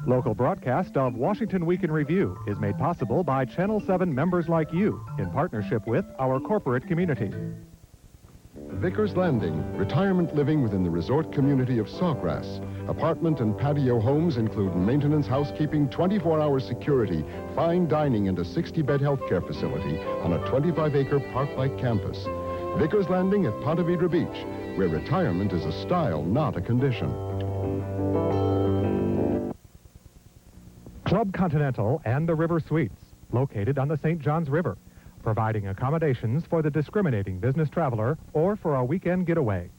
Local broadcast of Washington Week in Review is made possible by Channel 7 members like you in partnership with our corporate community. Vickers Landing, retirement living within the resort community of Sawgrass. Apartment and patio homes include maintenance, housekeeping, 24-hour security, fine dining, and a 60-bed healthcare facility on a 25-acre park-like campus. Vickers Landing at Ponte Vedra Beach, where retirement is a style, not a condition. Club Continental and the River Suites, located on the St. Johns River, providing accommodations for the discriminating business traveler or for a weekend getaway.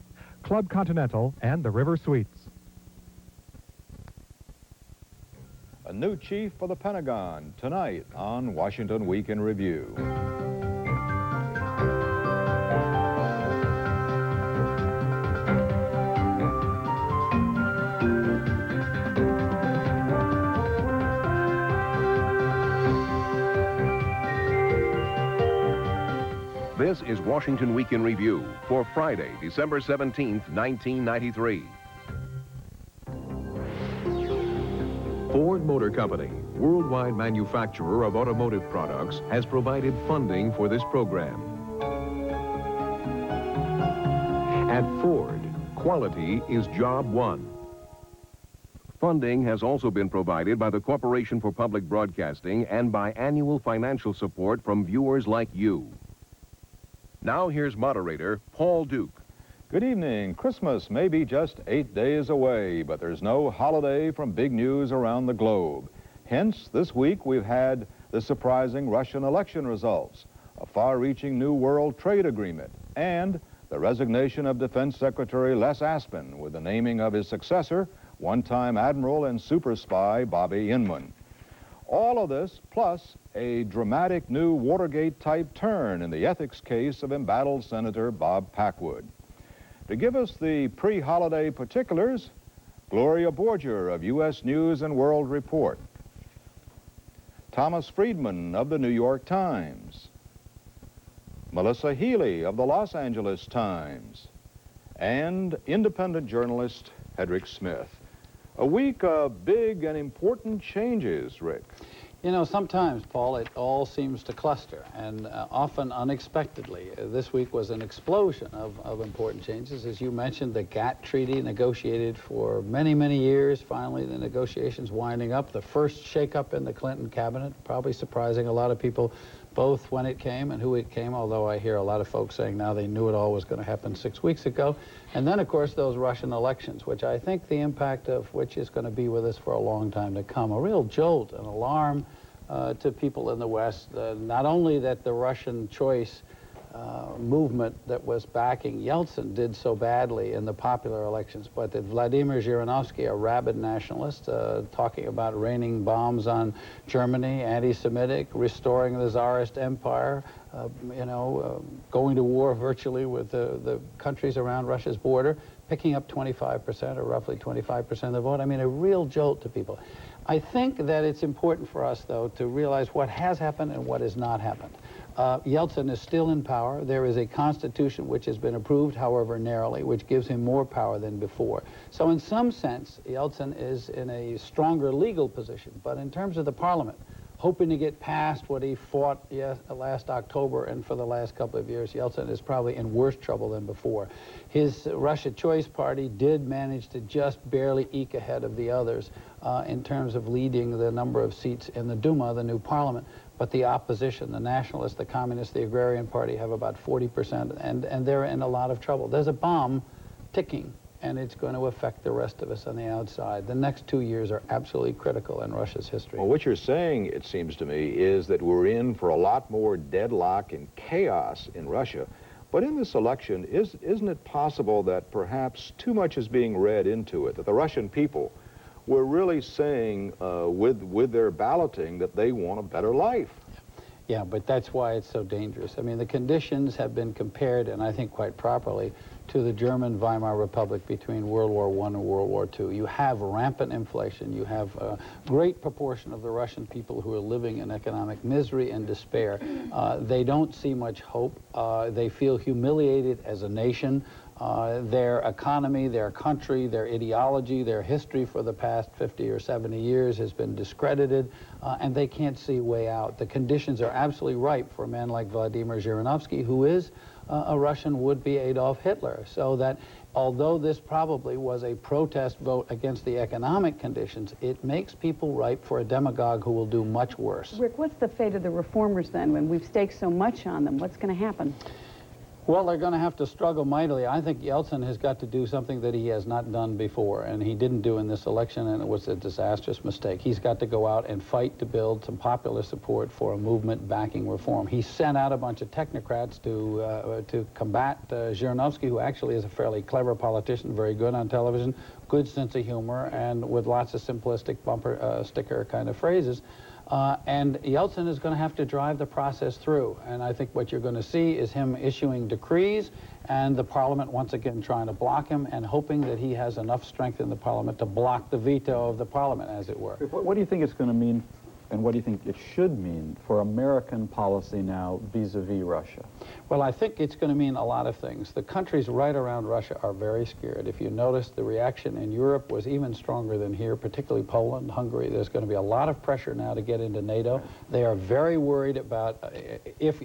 Club Continental and the River Suites. A new chief for the Pentagon tonight on Washington Week in Review. This is Washington Week in Review for Friday, December 17th, 1993. Ford Motor Company, worldwide manufacturer of automotive products, has provided funding for this program. At Ford, quality is job one. Funding has also been provided by the Corporation for Public Broadcasting and by annual financial support from viewers like you. Now here's moderator Paul Duke. Good evening. Christmas may be just 8 days away, but there's no holiday from big news around the globe. Hence, this week we've had the surprising Russian election results, a far-reaching new world trade agreement, and the resignation of Defense Secretary Les Aspin with the naming of his successor, one-time Admiral and super spy Bobby Inman. All of this, plus a dramatic new Watergate-type turn in the ethics case of embattled Senator Bob Packwood. To give us the pre-holiday particulars, Gloria Borger of U.S. News and World Report, Thomas Friedman of the New York Times, Melissa Healy of the Los Angeles Times, and independent journalist Hedrick Smith. A week of big and important changes, Rick. You know, sometimes, Paul, it all seems to cluster, and often unexpectedly. This week was an explosion of important changes. As you mentioned, the GATT treaty negotiated for many, many years. Finally, the negotiations winding up. The first shakeup in the Clinton cabinet, probably surprising a lot of people, both when it came and who it came, although I hear a lot of folks saying now they knew it all was going to happen 6 weeks ago. And then, of course, those Russian elections, which I think the impact of which is going to be with us for a long time to come. A real jolt, an alarm to people in the West, not only that the Russian choice movement that was backing Yeltsin did so badly in the popular elections, but that Vladimir Zhirinovsky, a rabid nationalist, talking about raining bombs on Germany, anti-Semitic, restoring the Tsarist Empire, going to war virtually with the countries around Russia's border, picking up 25% or roughly 25% of the vote. I mean, a real jolt to people. I think that it's important for us, though, to realize what has happened and what has not happened. Yeltsin is still in power. There is a constitution which has been approved, however narrowly, which gives him more power than before. So in some sense, Yeltsin is in a stronger legal position. But in terms of the parliament, hoping to get past what he fought last October and for the last couple of years, Yeltsin is probably in worse trouble than before. His Russia Choice Party did manage to just barely eke ahead of the others in terms of leading the number of seats in the Duma, the new parliament. But the opposition, the nationalists, the communists, the Agrarian Party have about 40%, and they're in a lot of trouble. There's a bomb ticking, and it's going to affect the rest of us on the outside. The next 2 years are absolutely critical in Russia's history. Well, what you're saying, it seems to me, is that we're in for a lot more deadlock and chaos in Russia. But in this election, isn't it possible that perhaps too much is being read into it, that the Russian people were really saying with their balloting that they want a better life? Yeah, but that's why it's so dangerous. I mean, the conditions have been compared, and I think quite properly, to the German Weimar Republic between World War I and World War II. You have rampant inflation. You have a great proportion of the Russian people who are living in economic misery and despair. They don't see much hope. They feel humiliated as a nation. Their economy, their country, their ideology, their history for the past 50 or 70 years has been discredited, and they can't see a way out. The conditions are absolutely ripe for a man like Vladimir Zhirinovsky, who is a Russian would-be Adolf Hitler. So that although this probably was a protest vote against the economic conditions, it makes people ripe for a demagogue who will do much worse. Rick, what's the fate of the reformers then when we've staked so much on them? What's going to happen? Well, they're going to have to struggle mightily. I think Yeltsin has got to do something that he has not done before, and he didn't do in this election, and it was a disastrous mistake. He's got to go out and fight to build some popular support for a movement backing reform. He sent out a bunch of technocrats to combat Zhirinovsky, who actually is a fairly clever politician, very good on television, good sense of humor, and with lots of simplistic bumper sticker kind of phrases. And Yeltsin is going to have to drive the process through. And I think what you're going to see is him issuing decrees and the parliament once again trying to block him and hoping that he has enough strength in the parliament to block the veto of the parliament, as it were. What do you think it's going to mean, and what do you think it should mean for American policy now vis-a-vis Russia? Well, I think it's going to mean a lot of things. The countries right around Russia are very scared. If you notice, the reaction in Europe was even stronger than here, particularly Poland, Hungary. There's going to be a lot of pressure now to get into NATO. They are very worried about if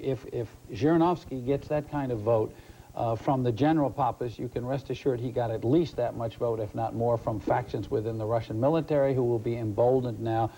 Zhirinovsky gets that kind of vote from the general populace, you can rest assured he got at least that much vote, if not more, from factions within the Russian military who will be emboldened now.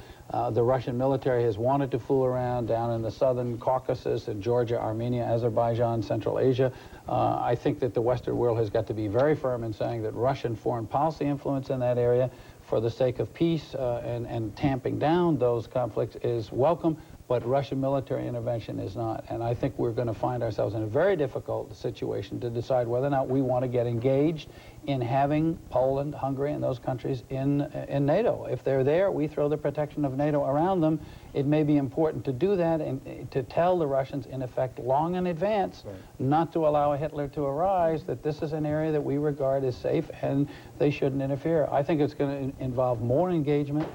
The Russian military has wanted to fool around down in the southern Caucasus, in Georgia, Armenia, Azerbaijan, Central Asia. I think that the Western world has got to be very firm in saying that Russian foreign policy influence in that area for the sake of peace and tamping down those conflicts is welcome, but Russian military intervention is not. And I think we're going to find ourselves in a very difficult situation to decide whether or not we want to get engaged in having Poland, Hungary, and those countries in NATO. If they're there, we throw the protection of NATO around them. It may be important to do that and to tell the Russians, in effect, long in advance, not to allow a Hitler to arise, that this is an area that we regard as safe and they shouldn't interfere. I think it's going to involve more engagement.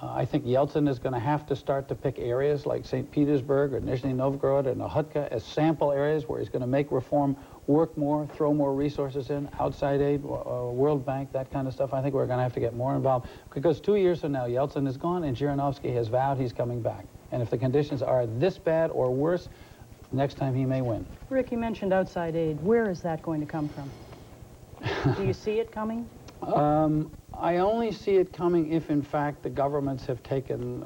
I think Yeltsin is going to have to start to pick areas like St. Petersburg or Nizhny Novgorod or Nahutka as sample areas where he's going to make reform work more, throw more resources in, outside aid, World Bank, that kind of stuff. I think we're going to have to get more involved because 2 years from now, Yeltsin is gone and Zhirinovsky has vowed he's coming back. And if the conditions are this bad or worse, next time he may win. Rick, you mentioned outside aid. Where is that going to come from? Do you see it coming? I only see it coming if, in fact, the governments have taken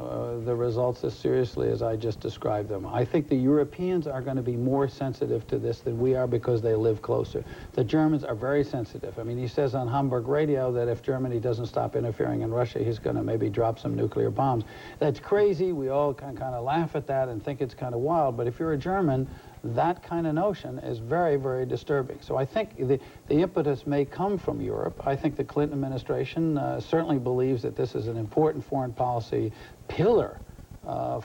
the results as seriously as I just described them. I think the Europeans are going to be more sensitive to this than we are because they live closer. The Germans are very sensitive. I mean, he says on Hamburg radio that if Germany doesn't stop interfering in Russia, he's going to maybe drop some nuclear bombs. That's crazy. We all kind of laugh at that and think it's kind of wild. But if you're a German, that kind of notion is very, very disturbing. So I think the impetus may come from Europe. I think the Clinton administration certainly believes that this is an important foreign policy pillar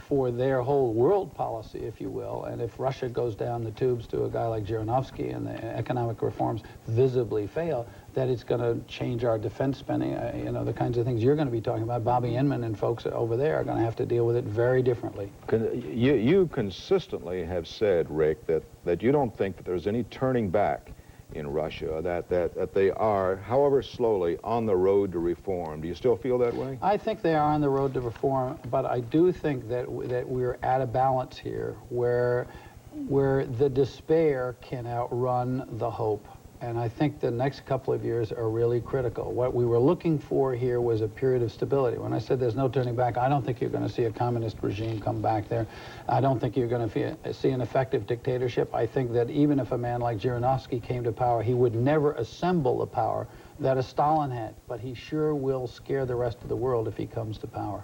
for their whole world policy, if you will. And if Russia goes down the tubes to a guy like Zhirinovsky and the economic reforms visibly fail, that it's going to change our defense spending. You know, the kinds of things you're going to be talking about. Bobby Inman and folks over there are going to have to deal with it very differently. You consistently have said, Rick, that you don't think that there's any turning back in Russia, that they are, however slowly, on the road to reform. Do you still feel that way? I think they are on the road to reform, but I do think that we're at a balance here where the despair can outrun the hope. And I think the next couple of years are really critical. What we were looking for here was a period of stability. When I said there's no turning back, I don't think you're going to see a communist regime come back there. I don't think you're going to see an effective dictatorship. I think that even if a man like Zhirinovsky came to power, he would never assemble the power that a Stalin had. But he sure will scare the rest of the world if he comes to power.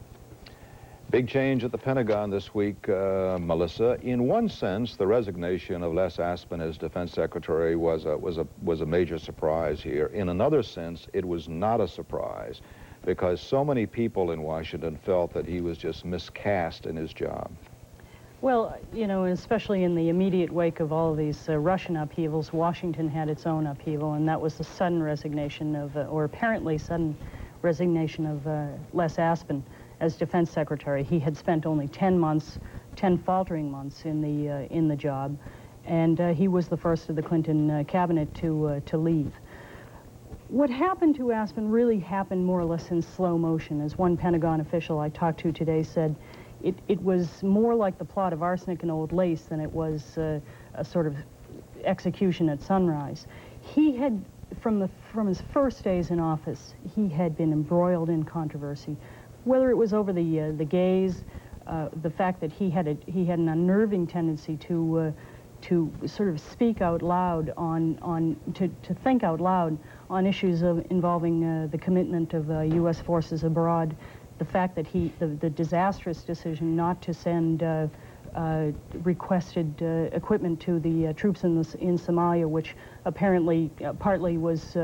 Big change at the Pentagon this week, Melissa. In one sense, the resignation of Les Aspin as Defense Secretary was a major surprise here. In another sense, it was not a surprise because so many people in Washington felt that he was just miscast in his job. Well, you know, especially in the immediate wake of all of these Russian upheavals, Washington had its own upheaval, and that was the sudden resignation of, or apparently sudden resignation of Les Aspin as Defense Secretary. He had spent only 10 months, 10 faltering months in the job, And he was the first of the Clinton cabinet to leave. What happened to Aspen really happened more or less in slow motion. As one Pentagon official I talked to today said, it was more like the plot of Arsenic and Old Lace than it was a sort of execution at sunrise. He had, from his first days in office, he had been embroiled in controversy, whether it was over the gays, the fact that he had an unnerving tendency to sort of speak out loud to think out loud on issues involving the commitment of U.S. forces abroad, the fact that the disastrous decision not to send requested equipment to the troops in Somalia, which apparently partly was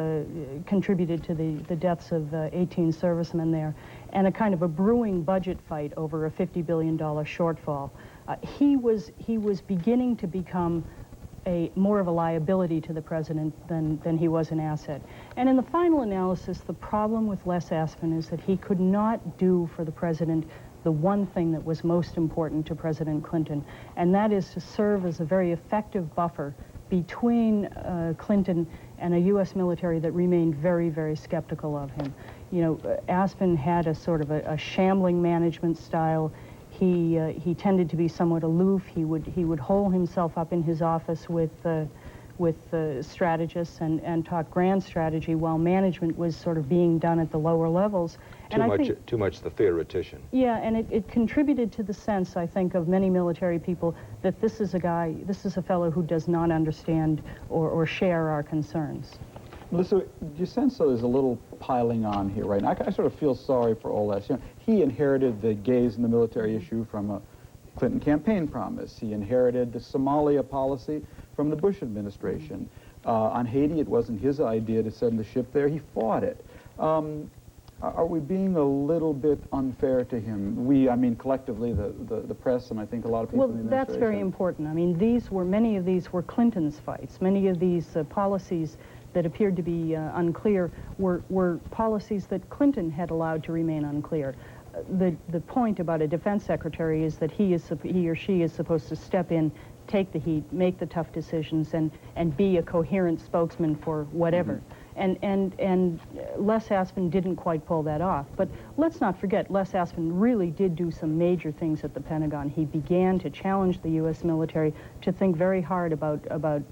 contributed to the deaths of 18 servicemen there, and a kind of a brewing budget fight over a $50 billion shortfall. He was beginning to become more of a liability to the president than he was an asset. And in the final analysis, the problem with Les Aspin is that he could not do for the president the one thing that was most important to President Clinton, and that is to serve as a very effective buffer between Clinton and a U.S. military that remained very, very skeptical of him. You know, Aspin had a sort of a shambling management style. He tended to be somewhat aloof. He would hole himself up in his office with strategists and talk grand strategy while management was sort of being done at the lower levels. Too much the theoretician. Yeah, and it contributed to the sense, I think, of many military people that this is a fellow who does not understand or share our concerns. Melissa, do you sense there's a little piling on here right now? I sort of feel sorry for Oles. You know, he inherited the gays in the military issue from a Clinton campaign promise. He inherited the Somalia policy from the Bush administration. On Haiti, it wasn't his idea to send the ship there. He fought it. Are we being a little bit unfair to him? I mean, collectively, the press, and I think a lot of people in the administration. Well, that's very important. I mean, many of these were Clinton's fights. Many of these policies that appeared to be unclear were policies that Clinton had allowed to remain unclear. The point about a defense secretary is that he or she is supposed to step in, take the heat, make the tough decisions, and be a coherent spokesman for whatever. And Les Aspin didn't quite pull that off. But let's not forget, Les Aspin really did do some major things at the Pentagon. He began to challenge the U.S. military to think very hard about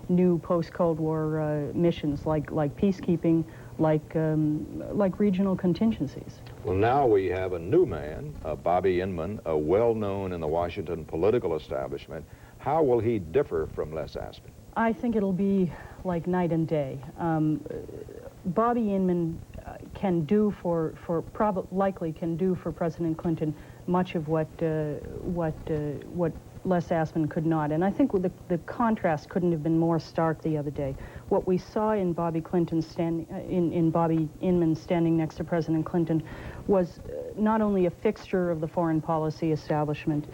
new post-Cold War missions like peacekeeping, like regional contingencies. Well, now we have a new man, Bobby Inman, well-known in the Washington political establishment. How will he differ from Les Aspin? I think it'll be like night and day. Bobby Inman likely can do for President Clinton much of what Les Aspin could not. And I think the contrast couldn't have been more stark the other day. What we saw in Bobby Inman standing next to President Clinton was not only a fixture of the foreign policy establishment,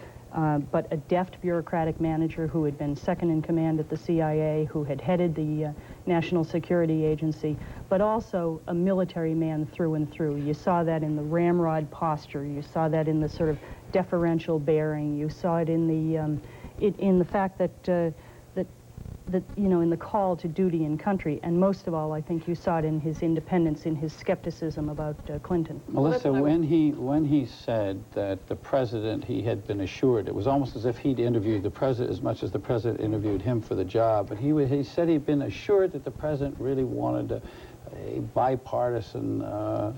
but a deft bureaucratic manager who had been second in command at the CIA, who had headed the National Security Agency, but also a military man through and through. You saw that in the ramrod posture. You saw that in the sort of deferential bearing. You saw it in the fact that you know, in the call to duty and country, and most of all, I think you saw it in his independence, in his skepticism about Clinton. Melissa, when he said that the president, he had been assured, it was almost as if he'd interviewed the president as much as the president interviewed him for the job, but he said he'd been assured that the president really wanted a bipartisan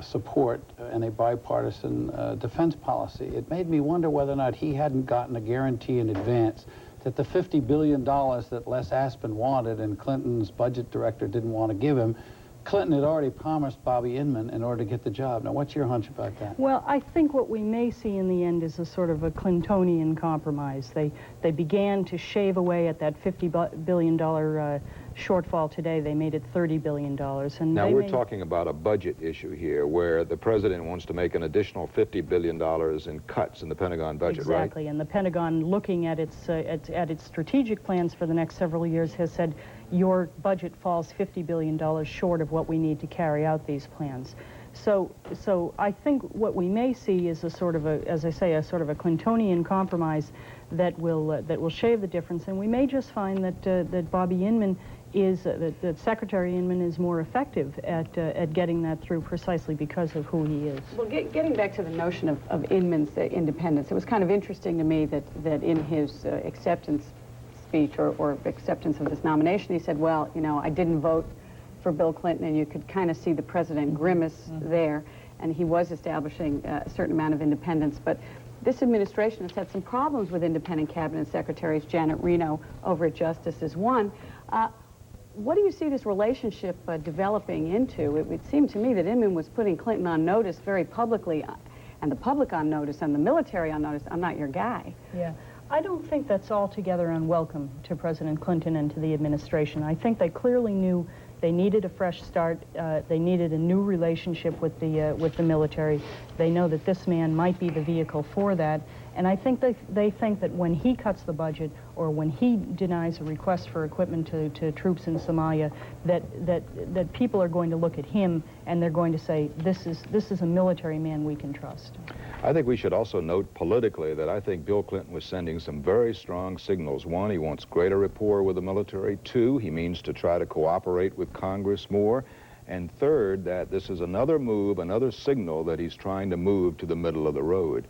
support and a bipartisan defense policy. It made me wonder whether or not he hadn't gotten a guarantee in advance that the $50 billion that Les Aspin wanted and Clinton's budget director didn't want to give him, Clinton had already promised Bobby Inman in order to get the job. Now, what's your hunch about that? Well, I think what we may see in the end is a sort of a Clintonian compromise. They began to shave away at that $50 billion shortfall today. They made it $30 billion. And now, we're talking about a budget issue here where the president wants to make an additional $50 billion in cuts in the Pentagon budget, right? Exactly, and the Pentagon, looking at its strategic plans for the next several years, has said, your budget falls $50 billion short of what we need to carry out these plans. So I think what we may see is a sort of a, as I say, a sort of a Clintonian compromise that will shave the difference, and we may just find that Bobby Inman is that Secretary Inman is more effective at getting that through precisely because of who he is. Well, getting back to the notion of Inman's independence, it was kind of interesting to me that in his acceptance speech or acceptance of this nomination, he said, well, you know, I didn't vote for Bill Clinton, and you could kind of see the president grimace there, and he was establishing a certain amount of independence. But this administration has had some problems with independent cabinet secretaries. Janet Reno over at Justice is one. What do you see this relationship developing into? It would seem to me that Inman was putting Clinton on notice very publicly, and the public on notice, and the military on notice, I'm not your guy. Yeah. I don't think that's altogether unwelcome to President Clinton and to the administration. I think they clearly knew they needed a fresh start. They needed a new relationship with the military. They know that this man might be the vehicle for that. And I think they think that when he cuts the budget or when he denies a request for equipment to troops in Somalia, that people are going to look at him and they're going to say, this is a military man we can trust. I think we should also note politically that I think Bill Clinton was sending some very strong signals. One, he wants greater rapport with the military. Two, he means to try to cooperate with Congress more. And third, that this is another move, another signal that he's trying to move to the middle of the road.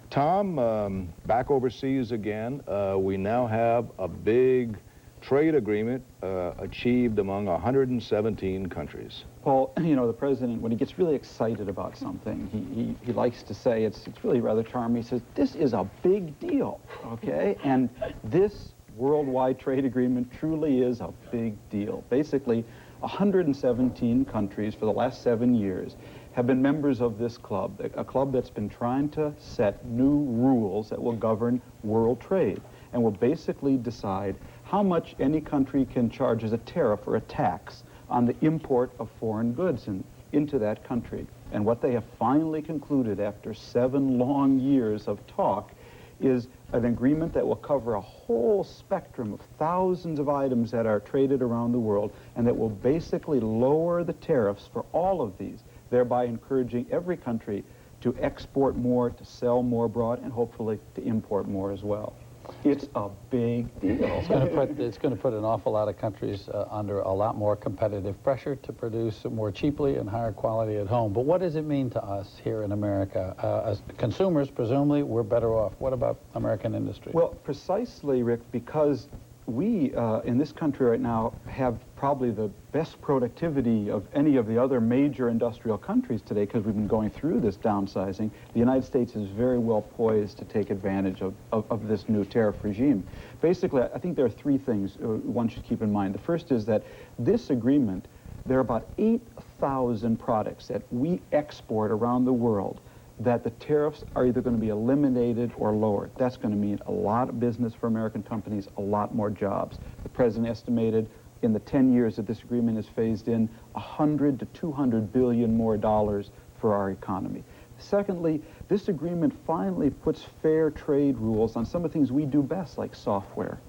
Tom, back overseas again, we now have a big trade agreement achieved among 117 countries. Paul, you know, the president, when he gets really excited about something, he likes to say, it's really rather charming, he says, this is a big deal, okay? And this worldwide trade agreement truly is a big deal. Basically, 117 countries for the last 7 years have been members of this club, a club that's been trying to set new rules that will govern world trade and will basically decide how much any country can charge as a tariff or a tax on the import of foreign goods into that country. And what they have finally concluded after 7 long years of talk is an agreement that will cover a whole spectrum of thousands of items that are traded around the world, and that will basically lower the tariffs for all of these, thereby encouraging every country to export more, to sell more abroad, and hopefully to import more as well. It's a big deal. It's going to put an awful lot of countries under a lot more competitive pressure to produce more cheaply and higher quality at home. But what does it mean to us here in America? As consumers, presumably, we're better off. What about American industry? Well, precisely, Rick, because we in this country right now have probably the best productivity of any of the other major industrial countries today, because we've been going through this downsizing. The United States is very well poised to take advantage of this new tariff regime. Basically, I think there are 3 things one should keep in mind. The first is that this agreement, there are about 8,000 products that we export around the world that the tariffs are either going to be eliminated or lowered. That's going to mean a lot of business for American companies, a lot more jobs. The president estimated in the 10 years that this agreement is phased in, $100 to $200 billion more dollars for our economy. Secondly, this agreement finally puts fair trade rules on some of the things we do best, like software,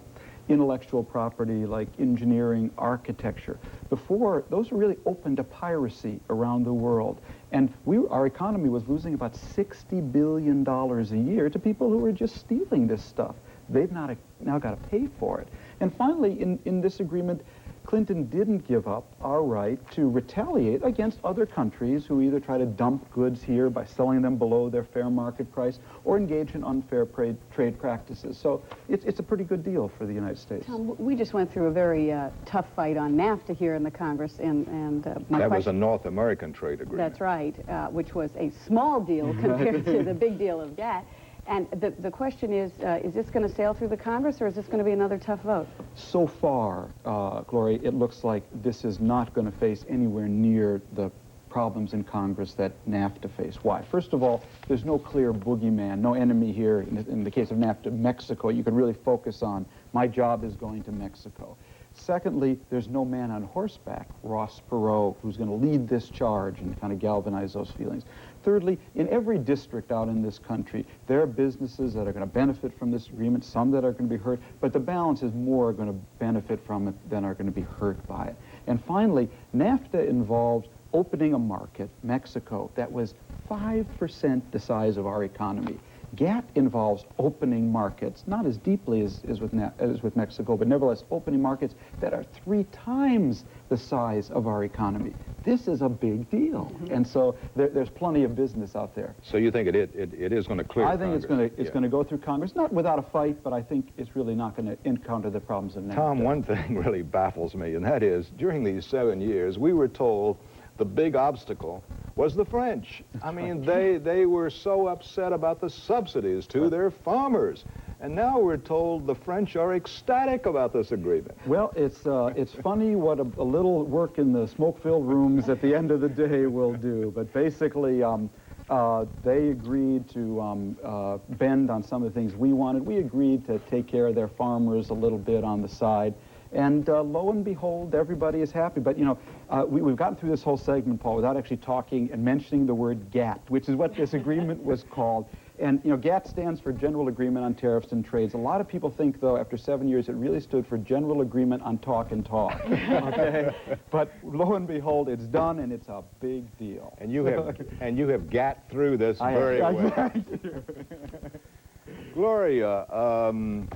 intellectual property, like engineering, architecture. Before, those were really open to piracy around the world. And our economy was losing about $60 billion a year to people who were just stealing this stuff. They've now got to pay for it. And finally, in this agreement, Clinton didn't give up our right to retaliate against other countries who either try to dump goods here by selling them below their fair market price or engage in unfair trade practices. So it's a pretty good deal for the United States. Tom, we just went through a very tough fight on NAFTA here in the Congress, and that was a North American trade agreement. That's right, which was a small deal compared to the big deal of GATT. And the question is this going to sail through the Congress, or is this going to be another tough vote? So far, Gloria, it looks like this is not going to face anywhere near the problems in Congress that NAFTA faced. Why? First of all, there's no clear boogeyman, no enemy here. In the case of NAFTA, Mexico, you can really focus on, my job is going to Mexico. Secondly, there's no man on horseback, Ross Perot, who's going to lead this charge and kind of galvanize those feelings. Thirdly, in every district out in this country, there are businesses that are going to benefit from this agreement, some that are going to be hurt, but the balance is more going to benefit from it than are going to be hurt by it. And finally, NAFTA involves opening a market, Mexico, that was 5% the size of our economy. GATT involves opening markets, not as deeply as with Mexico, but nevertheless opening markets that are 3 times the size of our economy. This is a big deal, and so there's plenty of business out there. So you think it is going to clear I think Congress? it's going to go through Congress, not without a fight, but I think it's really not going to encounter the problems of NAFTA. Tom, one thing really baffles me, and that is, during these 7 years, we were told the big obstacle was the French. I mean, they were so upset about the subsidies to their farmers. And now we're told the French are ecstatic about this agreement. Well, it's funny what a little work in the smoke-filled rooms at the end of the day will do. But basically, they agreed to bend on some of the things we wanted. We agreed to take care of their farmers a little bit on the side. And lo and behold, everybody is happy. But, you know, we've gotten through this whole segment, Paul, without actually talking and mentioning the word GATT, which is what this agreement was called. And, you know, GATT stands for General Agreement on Tariffs and Trades. A lot of people think, though, after 7 years, it really stood for General Agreement on Talk and Talk, okay? But lo and behold, it's done, and it's a big deal. And you have gat through this very well. Gloria,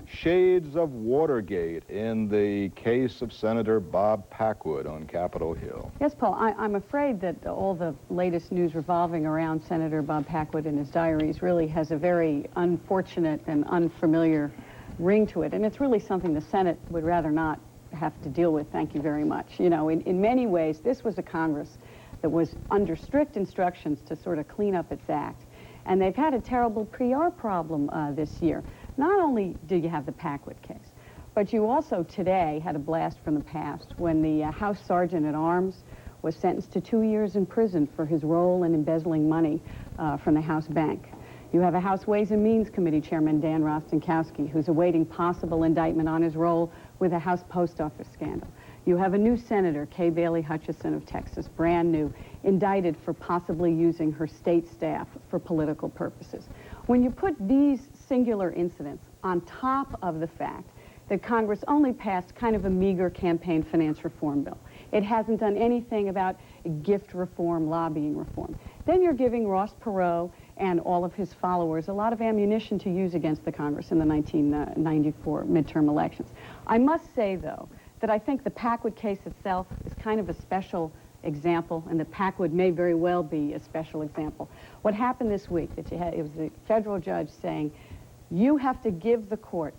shades of Watergate in the case of Senator Bob Packwood on Capitol Hill. Yes, Paul, I'm afraid that all the latest news revolving around Senator Bob Packwood and his diaries really has a very unfortunate and unfamiliar ring to it. And it's really something the Senate would rather not have to deal with, thank you very much. You know, in many ways, this was a Congress that was under strict instructions to sort of clean up its act. And they've had a terrible PR problem this year. Not only did you have the Packwood case, but you also today had a blast from the past when the House Sergeant at Arms was sentenced to 2 years in prison for his role in embezzling money from the House Bank. You have a House Ways and Means Committee Chairman, Dan Rostenkowski, who's awaiting possible indictment on his role with the House Post Office scandal. You have a new senator, Kay Bailey Hutchison of Texas, brand new, indicted for possibly using her state staff for political purposes. When you put these singular incidents on top of the fact that Congress only passed kind of a meager campaign finance reform bill, it hasn't done anything about gift reform, lobbying reform, then you're giving Ross Perot and all of his followers a lot of ammunition to use against the Congress in the 1994 midterm elections. I must say, though, that I think the Packwood case itself is kind of a special example, and that Packwood may very well be a special example. What happened this week, it was the federal judge saying, you have to give the court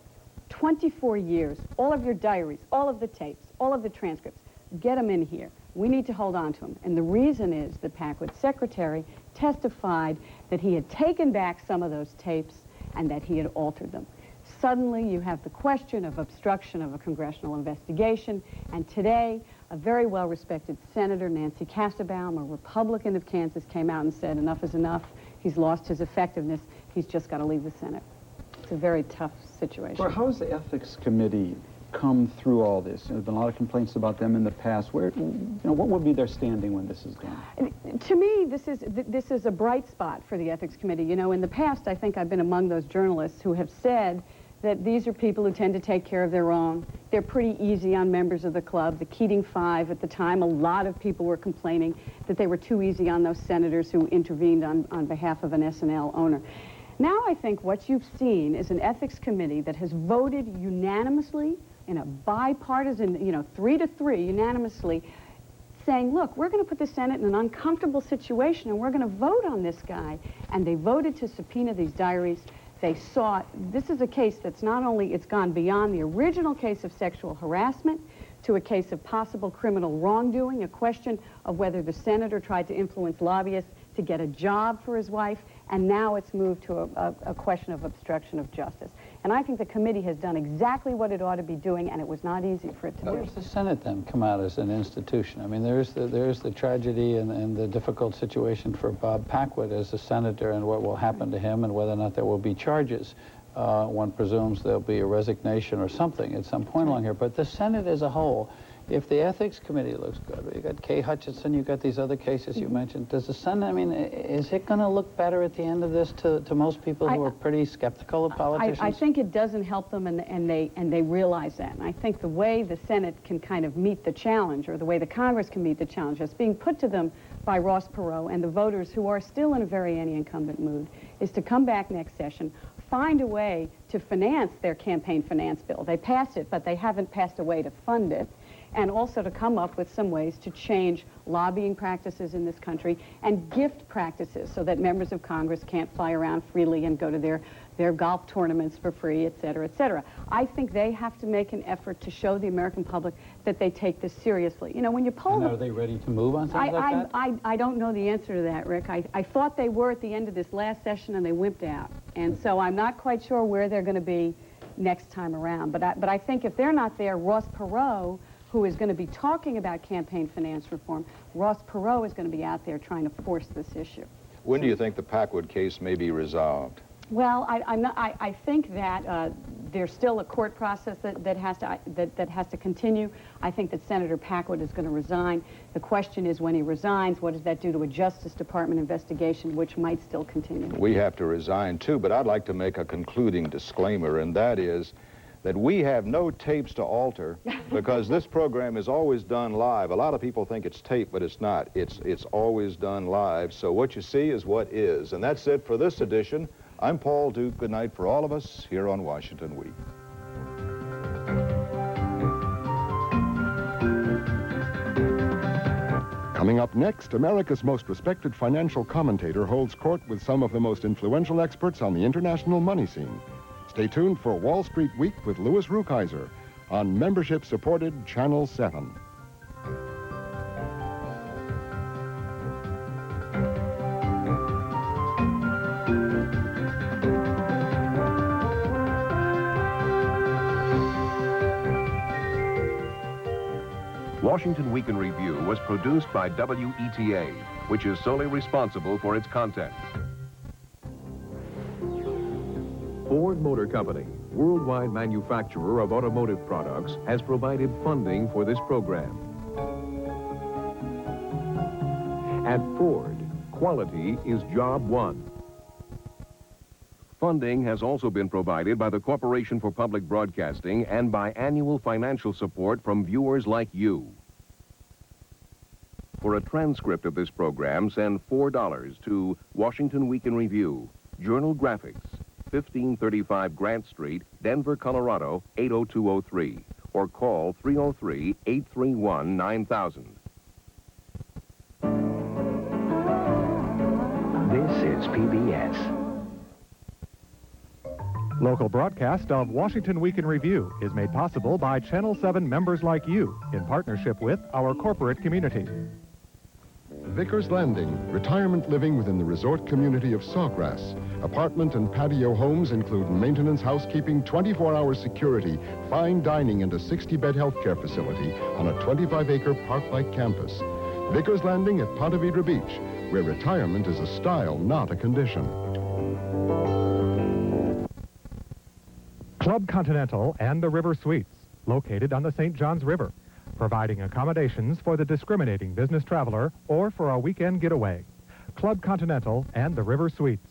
24 years, all of your diaries, all of the tapes, all of the transcripts, get them in here. We need to hold on to them. And the reason is the Packwood secretary testified that he had taken back some of those tapes and that he had altered them. Suddenly, you have the question of obstruction of a congressional investigation, and today, a very well-respected Senator, Nancy Kassebaum, a Republican of Kansas, came out and said, enough is enough. He's lost his effectiveness. He's just got to leave the Senate. It's a very tough situation. Well, how has the Ethics Committee come through all this? There's been a lot of complaints about them in the past. Where, you know, what would be their standing when this is done? To me, this is a bright spot for the Ethics Committee. You know, in the past, I think I've been among those journalists who have said that these are people who tend to take care of their own. They're pretty easy on members of the club. The Keating Five at the time, a lot of people were complaining that they were too easy on those senators who intervened on behalf of an S&L owner. Now I think what you've seen is an ethics committee that has voted unanimously in a bipartisan, 3-3 unanimously, saying, look, we're going to put the Senate in an uncomfortable situation and we're going to vote on this guy. And they voted to subpoena these diaries. They sought, this is a case that's not only, it's gone beyond the original case of sexual harassment to a case of possible criminal wrongdoing, a question of whether the senator tried to influence lobbyists to get a job for his wife, and now it's moved to a question of obstruction of justice. And I think the committee has done exactly what it ought to be doing, and it was not easy for it to do. How does the Senate then come out as an institution? I mean, there's the tragedy and the difficult situation for Bob Packwood as a senator and what will happen to him and whether or not there will be charges. One presumes there'll be a resignation or something at some point along here. But the Senate as a whole, if the Ethics Committee looks good, you got Kay Hutchison, you got these other cases you mentioned, does the Senate, I mean, is it going to look better at the end of this to most people who are pretty skeptical of politicians? I think it doesn't help them, and they realize that. And I think the way the Senate can kind of meet the challenge, or the way the Congress can meet the challenge, that's being put to them by Ross Perot and the voters who are still in a very anti-incumbent mood is to come back next session, find a way to finance their campaign finance bill. They passed it, but they haven't passed a way to fund it, and also to come up with some ways to change lobbying practices in this country and gift practices so that members of Congress can't fly around freely and go to their golf tournaments for free, et cetera, et cetera. I think they have to make an effort to show the American public that they take this seriously. You know, when you poll... And are they ready to move on something like that? I don't know the answer to that, Rick. I thought they were at the end of this last session and they wimped out. And so I'm not quite sure where they're going to be next time around. But I think if they're not there, Ross Perot, who is going to be talking about campaign finance reform, Ross Perot is going to be out there trying to force this issue. When do you think the Packwood case may be resolved? Well, I think that there's still a court process that has to continue. I think that Senator Packwood is going to resign. The question is, when he resigns, what does that do to a Justice Department investigation, which might still continue? We have to resign too, but I'd like to make a concluding disclaimer, and that is that we have no tapes to alter because this program is always done live. A lot of people think it's tape, but it's not. It's always done live. So what you see is what is. And that's it for this edition. I'm Paul Duke. Good night for all of us here on Washington Week. Coming up next, America's most respected financial commentator holds court with some of the most influential experts on the international money scene. Stay tuned for Wall Street Week with Louis Rukeyser on membership-supported Channel 7. Washington Week in Review was produced by WETA, which is solely responsible for its content. Ford Motor Company, worldwide manufacturer of automotive products, has provided funding for this program. At Ford, quality is job one. Funding has also been provided by the Corporation for Public Broadcasting and by annual financial support from viewers like you. For a transcript of this program, send $4 to Washington Week in Review, Journal Graphics, 1535 Grant Street, Denver, Colorado, 80203, or call 303-831-9000. This is PBS. Local broadcast of Washington Week in Review is made possible by Channel 7 members like you in partnership with our corporate community. Vickers Landing, retirement living within the resort community of Sawgrass. Apartment and patio homes include maintenance, housekeeping, 24-hour security, fine dining, and a 60-bed healthcare facility on a 25-acre park-like campus. Vickers Landing at Ponte Vedra Beach, where retirement is a style, not a condition. Club Continental and the River Suites, located on the St. Johns River, providing accommodations for the discriminating business traveler or for a weekend getaway. Club Continental and the River Suites.